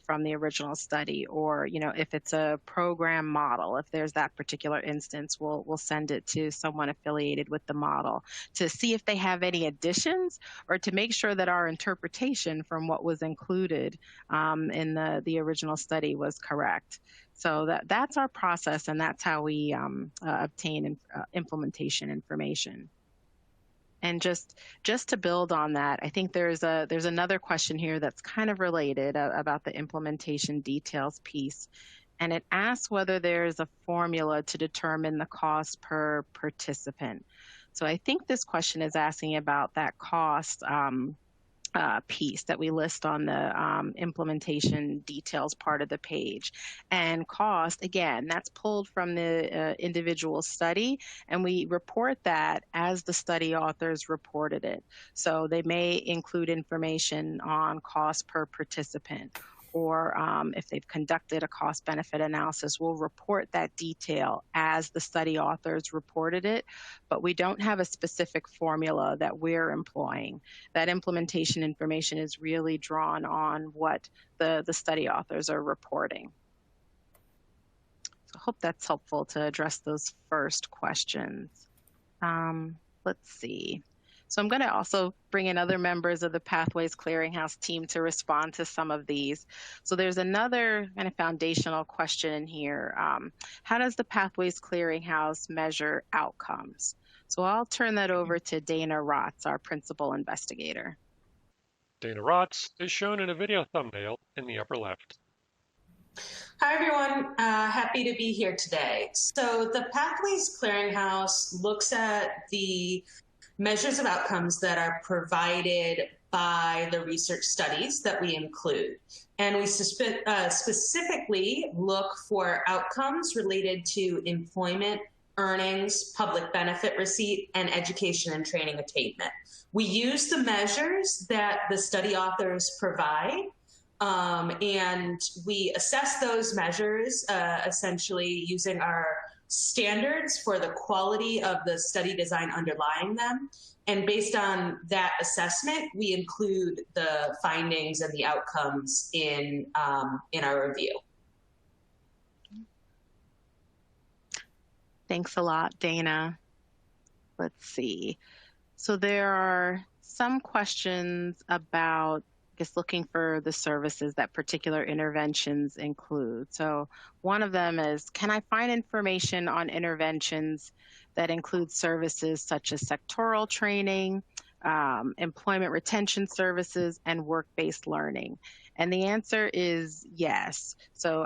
from the original study, or if it's a program model, if there's that particular instance, we'll send it to someone affiliated with the model to see if they have any additions, or to make sure that our interpretation from what was included in the original study was correct. So that's our process, and that's how we obtain implementation information. And just to build on that, I think there's another question here that's kind of related about the implementation details piece, and it asks whether there's a formula to determine the cost per participant. So I think this question is asking about that cost piece that we list on the implementation details part of the page. And cost, again, that's pulled from the individual study, and we report that as the study authors reported it. So they may include information on cost per participant, or if they've conducted a cost-benefit analysis, we'll report that detail as the study authors reported it, but we don't have a specific formula that we're employing. That implementation information is really drawn on what the study authors are reporting. So I hope that's helpful to address those first questions. Let's see. So I'm going to also bring in other members of the Pathways Clearinghouse team to respond to some of these. So there's another kind of foundational question in here. How does the Pathways Clearinghouse measure outcomes? So I'll turn that over to Dana Rotz, our principal investigator. Dana Rotz is shown in a video thumbnail in the upper left. Hi, everyone. Happy to be here today. So the Pathways Clearinghouse looks at the measures of outcomes that are provided by the research studies that we include. And we specifically look for outcomes related to employment, earnings, public benefit receipt, and education and training attainment. We use the measures that the study authors provide, and we assess those measures essentially using our standards for the quality of the study design underlying them. And based on that assessment, we include the findings and the outcomes in our review. Thanks a lot, Dana. Let's see. So there are some questions about just looking for the services that particular interventions include. So one of them is, can I find information on interventions that include services such as sectoral training, employment retention services, and work-based learning? And the answer is yes. So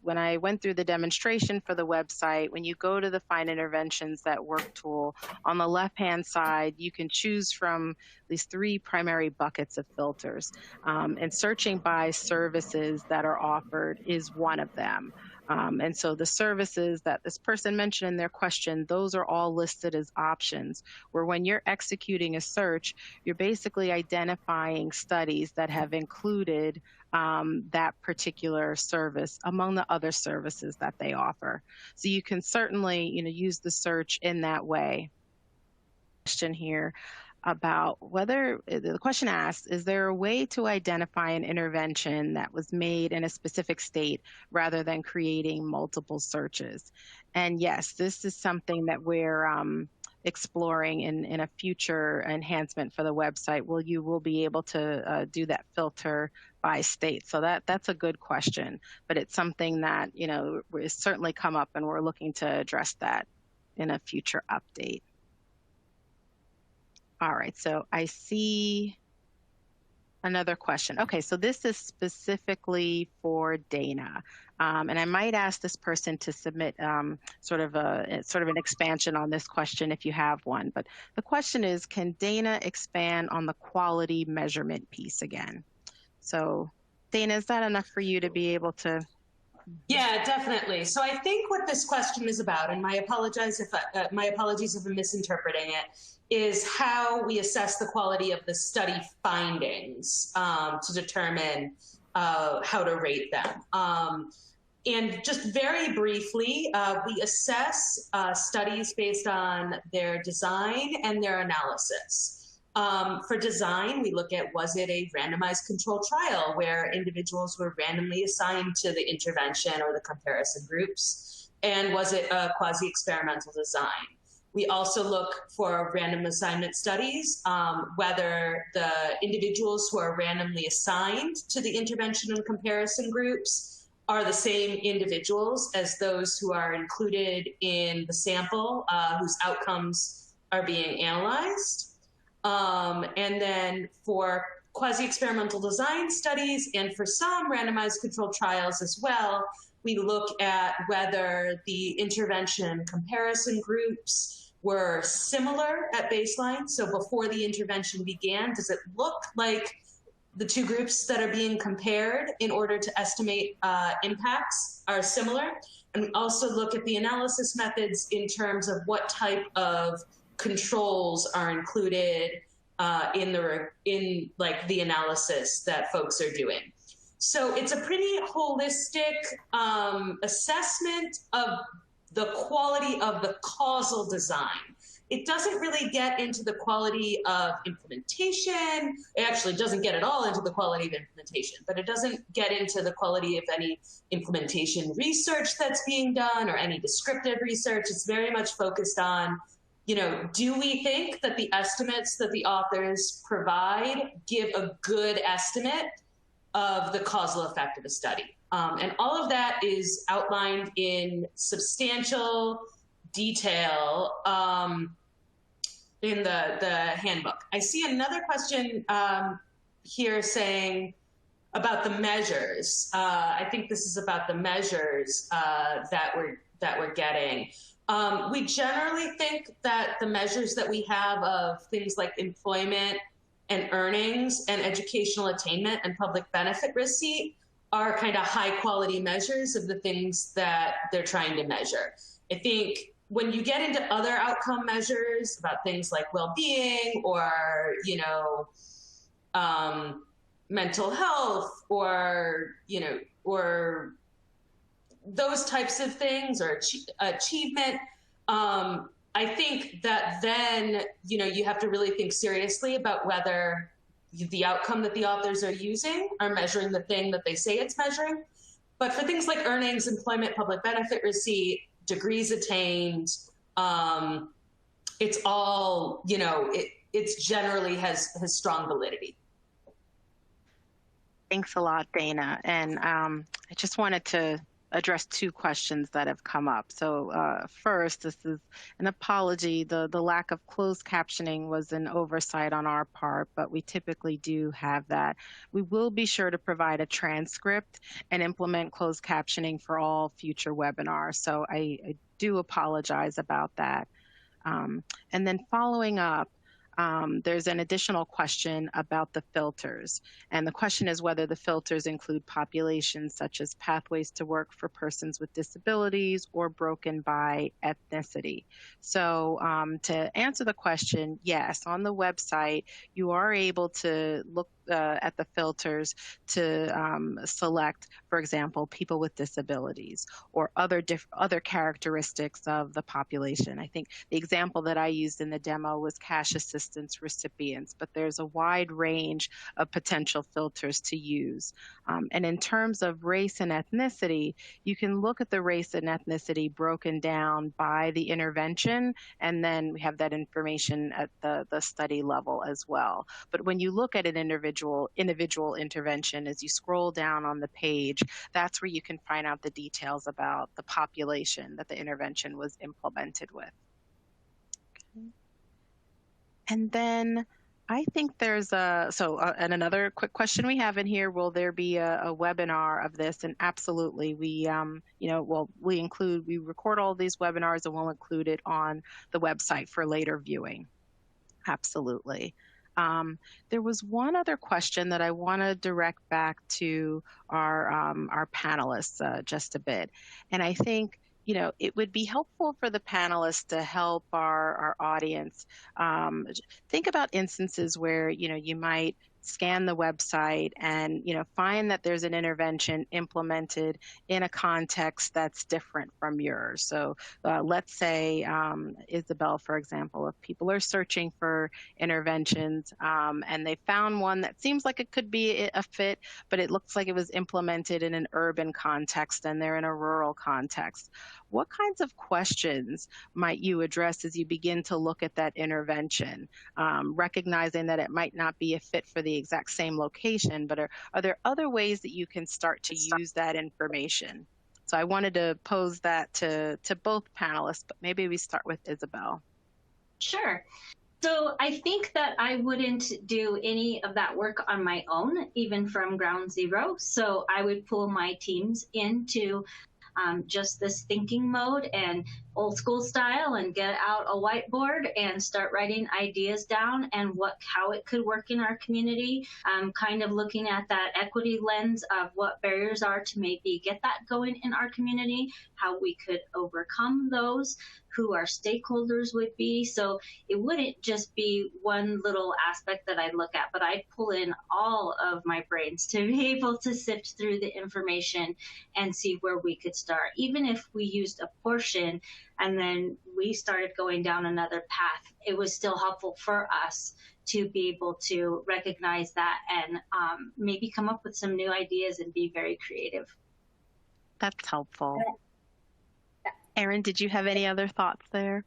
when I went through the demonstration for the website, when you go to the Find Interventions That Work tool, on the left-hand side, you can choose from these 3 primary buckets of filters. And searching by services that are offered is one of them. And so the services that this person mentioned in their question, those are all listed as options, where when you're executing a search, you're basically identifying studies that have included that particular service among the other services that they offer. So you can certainly, use the search in that way. Question here about whether, the question asks, is there a way to identify an intervention that was made in a specific state rather than creating multiple searches? And yes, this is something that we're exploring in a future enhancement for the website. You will be able to do that filter by state. So that's a good question, but it's something that, has certainly come up, and we're looking to address that in a future update. All right, so I see another question. Okay, so this is specifically for Dana. And I might ask this person to submit sort of an expansion on this question if you have one. But the question is, can Dana expand on the quality measurement piece again? So Dana, is that enough for you to be able to? Yeah, definitely. So I think what this question is about, and my apologies if I'm misinterpreting it, is how we assess the quality of the study findings to determine how to rate them. And just very briefly, we assess studies based on their design and their analysis. For design, we look at, was it a randomized controlled trial where individuals were randomly assigned to the intervention or the comparison groups? And was it a quasi-experimental design? We also look for random assignment studies, whether the individuals who are randomly assigned to the intervention and comparison groups are the same individuals as those who are included in the sample whose outcomes are being analyzed. And then for quasi-experimental design studies and for some randomized controlled trials as well, we look at whether the intervention comparison groups were similar at baseline. So before the intervention began, does it look like the two groups that are being compared in order to estimate impacts are similar? And we also look at the analysis methods in terms of what type of controls are included in the analysis that folks are doing. So it's a pretty holistic assessment of the quality of the causal design. It doesn't really get into the quality of implementation. It actually doesn't get at all into the quality of implementation, but it doesn't get into the quality of any implementation research that's being done or any descriptive research. It's very much focused on, do we think that the estimates that the authors provide give a good estimate of the causal effect of a study? And all of that is outlined in substantial detail in the handbook. I see another question here saying about the measures. I think this is about the measures that we're getting. We generally think that the measures that we have of things like employment and earnings and educational attainment and public benefit receipt are kind of high quality measures of the things that they're trying to measure. I think when you get into other outcome measures about things like well-being or, mental health or, or those types of things or achievement, I think that then, you have to really think seriously about whether the outcome that the authors are using are measuring the thing that they say it's measuring. But for things like earnings, employment, public benefit receipt, degrees attained, it's all, it's generally has strong validity. Thanks a lot, Dana. And I just wanted to address two questions that have come up. So first, this is an apology. The lack of closed captioning was an oversight on our part, but we typically do have that. We will be sure to provide a transcript and implement closed captioning for all future webinars. So I do apologize about that. And then following up, there's an additional question about the filters. And the question is whether the filters include populations such as pathways to work for persons with disabilities or broken by ethnicity. So to answer the question, yes, on the website, you are able to look at the filters to select, for example, people with disabilities or other characteristics of the population. I think the example that I used in the demo was cash assistance recipients, but there's a wide range of potential filters to use. And in terms of race and ethnicity, you can look at the race and ethnicity broken down by the intervention, and then we have that information at the study level as well. But when you look at an individual intervention, as you scroll down on the page, that's where you can find out the details about the population that the intervention was implemented with. Okay. And then I think there's and another quick question we have in here, will there be a webinar of this? And absolutely, we record all these webinars and we'll include it on the website for later viewing. Absolutely. There was one other question that I want to direct back to our panelists just a bit. And I think, it would be helpful for the panelists to help our audience think about instances where, you might scan the website and, find that there's an intervention implemented in a context that's different from yours. So let's say, Isabel, for example, if people are searching for interventions and they found one that seems like it could be a fit, but it looks like it was implemented in an urban context and they're in a rural context. What kinds of questions might you address as you begin to look at that intervention, recognizing that it might not be a fit for the exact same location, but are there other ways that you can start to use that information? So I wanted to pose that to both panelists, but maybe we start with Isabel. Sure. So I think that I wouldn't do any of that work on my own, even from ground zero. So I would pull my teams into just this thinking mode and old school style and get out a whiteboard and start writing ideas down and how it could work in our community, kind of looking at that equity lens of what barriers are to maybe get that going in our community, how we could overcome those, who our stakeholders would be. So it wouldn't just be one little aspect that I'd look at, but I'd pull in all of my brains to be able to sift through the information and see where we could start. Even if we used a portion and then we started going down another path, it was still helpful for us to be able to recognize that and maybe come up with some new ideas and be very creative. That's helpful. Erin, did you have any other thoughts there?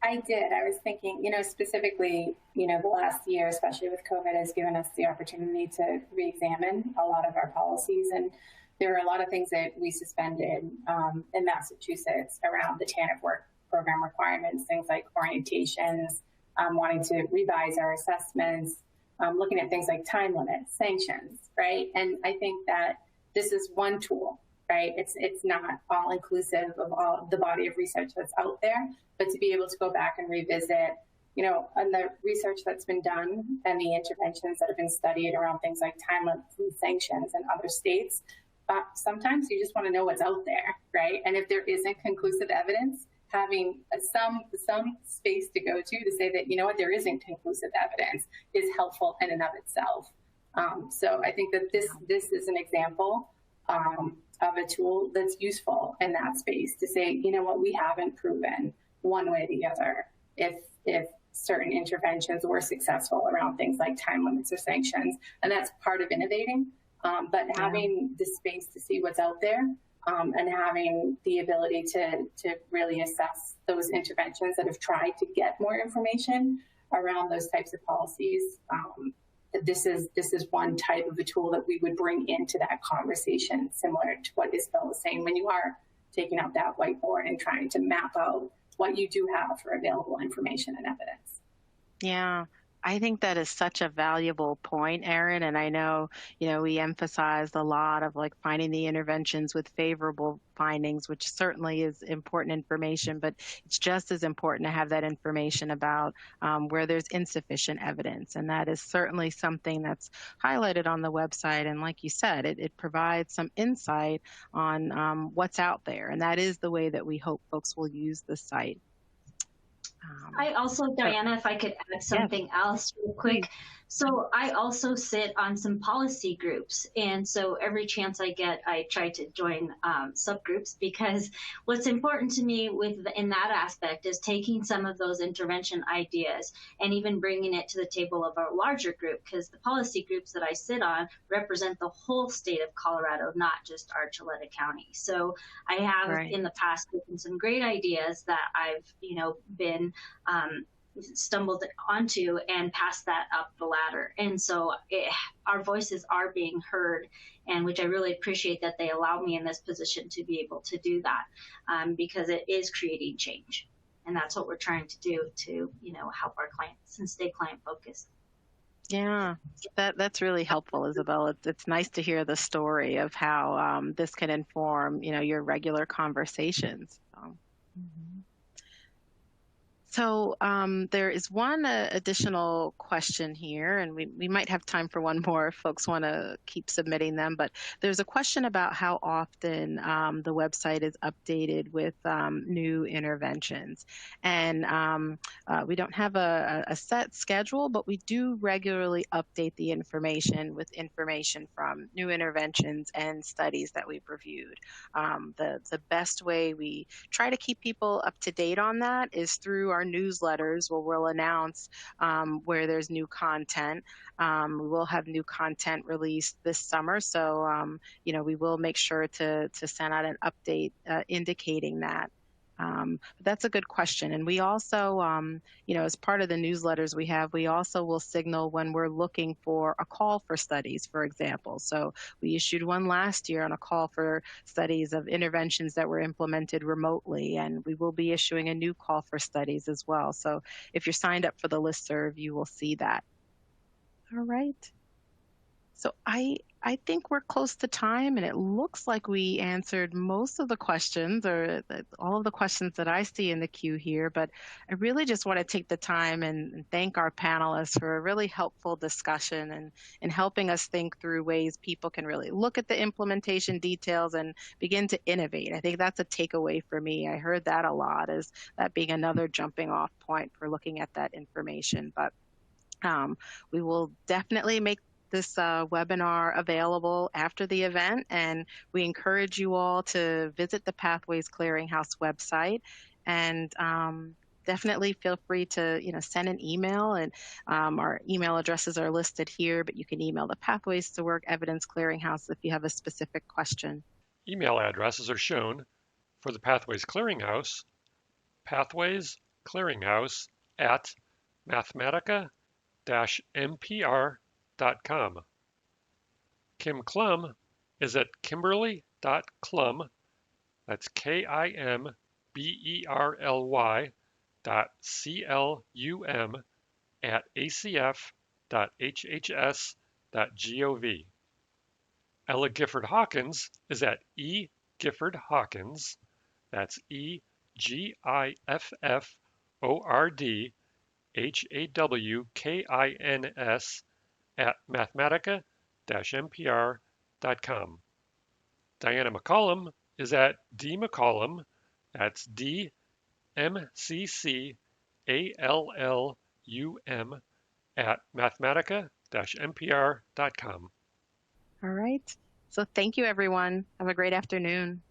I did. I was thinking, specifically, the last year, especially with COVID, has given us the opportunity to re-examine a lot of our policies. And there are a lot of things that we suspended in Massachusetts around the TANF work program requirements, things like orientations, wanting to revise our assessments, looking at things like time limits, sanctions, right? And I think that this is one tool. Right? It's not all inclusive of all the body of research that's out there, but to be able to go back and revisit, on the research that's been done and the interventions that have been studied around things like time limits and sanctions in other states, sometimes you just want to know what's out there, right? And if there isn't conclusive evidence, having some space to go to say that, there isn't conclusive evidence is helpful in and of itself. So I think that this is an example of a tool that's useful in that space to say, we haven't proven one way or the other if certain interventions were successful around things like time limits or sanctions. And that's part of innovating, but having the space to see what's out there and having the ability to really assess those interventions that have tried to get more information around those types of policies. This is one type of a tool that we would bring into that conversation, similar to what Isabel was saying, when you are taking out that whiteboard and trying to map out what you do have for available information and evidence. Yeah, I think that is such a valuable point, Erin. And I know, we emphasized a lot of finding the interventions with favorable findings, which certainly is important information, but it's just as important to have that information about where there's insufficient evidence. And that is certainly something that's highlighted on the website. And like you said, it provides some insight on what's out there. And that is the way that we hope folks will use the site. I also, Diana, if I could add something else real quick. So I also sit on some policy groups. And so every chance I get, I try to join subgroups, because what's important to me in that aspect is taking some of those intervention ideas and even bringing it to the table of a larger group, because the policy groups that I sit on represent the whole state of Colorado, not just Archuleta County. So I have in the past taken some great ideas that I've, been stumbled onto and passed that up the ladder. And so our voices are being heard, and which I really appreciate that they allow me in this position to be able to do that, because it is creating change. And that's what we're trying to do to, help our clients and stay client focused. Yeah, that's really helpful, Isabel. It's nice to hear the story of how this can inform, your regular conversations. Mhm. So there is one additional question here, and we might have time for one more if folks want to keep submitting them. But there's a question about how often the website is updated with new interventions. And we don't have a set schedule, but we do regularly update the information with information from new interventions and studies that we've reviewed. The best way we try to keep people up to date on that is through our newsletters, where we'll announce where there's new content. We will have new content released this summer, so we will make sure to send out an update indicating that. That's a good question. And we also, as part of the newsletters we also will signal when we're looking for a call for studies, for example. So we issued one last year on a call for studies of interventions that were implemented remotely, and we will be issuing a new call for studies as well. So if you're signed up for the listserv, you will see that. All right. So I think we're close to time, and it looks like we answered most of the questions, or all of the questions that I see in the queue here. But I really just want to take the time and thank our panelists for a really helpful discussion and helping us think through ways people can really look at the implementation details and begin to innovate. I think that's a takeaway for me. I heard that a lot, as that being another jumping off point for looking at that information. But we will definitely make this webinar available after the event, and we encourage you all to visit the Pathways Clearinghouse website, and definitely feel free to send an email, and our email addresses are listed here, but you can email the Pathways to Work Evidence Clearinghouse if you have a specific question. Email addresses are shown for the Pathways Clearinghouse: pathwaysclearinghouse at mathematica-mpr.com. Kim Klum is at kimberly.klum, that's KIMBERLY .CLUM at acf.hhs.gov. Ella Gifford Hawkins is at Gifford Hawkins, that's EGIFFORD HAWKINS at mathematica-mpr.com. Diana McCollum is at DMcCollum, that's DMCCALLUM at mathematica-mpr.com. All right. So thank you, everyone. Have a great afternoon.